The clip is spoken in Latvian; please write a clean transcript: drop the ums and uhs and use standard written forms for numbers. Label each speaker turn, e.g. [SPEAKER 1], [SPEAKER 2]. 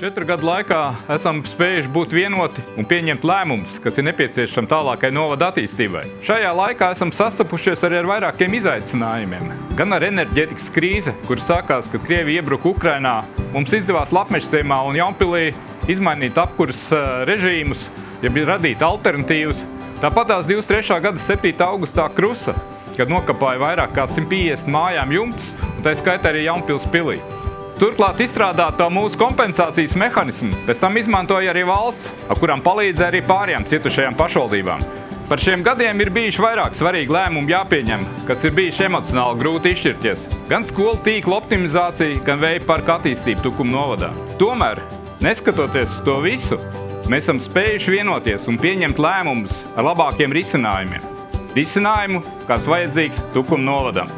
[SPEAKER 1] 4 gadu laikā esam spējuši būt vienoti un pieņemt lēmumus, kas ir nepieciešami tālākai novada attīstībai. Šajā laikā esam sastapušies arī ar vairākiem izaicinājumiem. Gan ar enerģētikas krīze, kur sākās, kad Krievija iebruka Ukrainā, mums izdevās Lapmežciemā un Jaunpilī izmainīt apkuras režīmus, ja bija radīt alternatīvas. Tāpat tās 23. gada 7. augustā krusa, kad nokapāja vairāk kā 150 mājām jumtus, un tā skaitā arī Jaunpils pilī. Turklāt izstrādāto mūsu kompensācijas mehanismu pēc tam izmantoja arī valsts, ar kurām palīdzēja arī pārējām cietušajām pašvaldībām. Par šiem gadiem ir bijuši vairāk svarīgi lēmumi jāpieņem, kas ir bijuši emocionāli grūti izšķirties. Gan skolu tīkla optimizācija, gan vēja parka attīstība Tukuma novadā. Tomēr, neskatoties uz to visu, mēs esam spējuši vienoties un pieņemt lēmumus ar labākiem risinājumiem. Risinājumu, kāds vajadzīgs Tukuma novadam.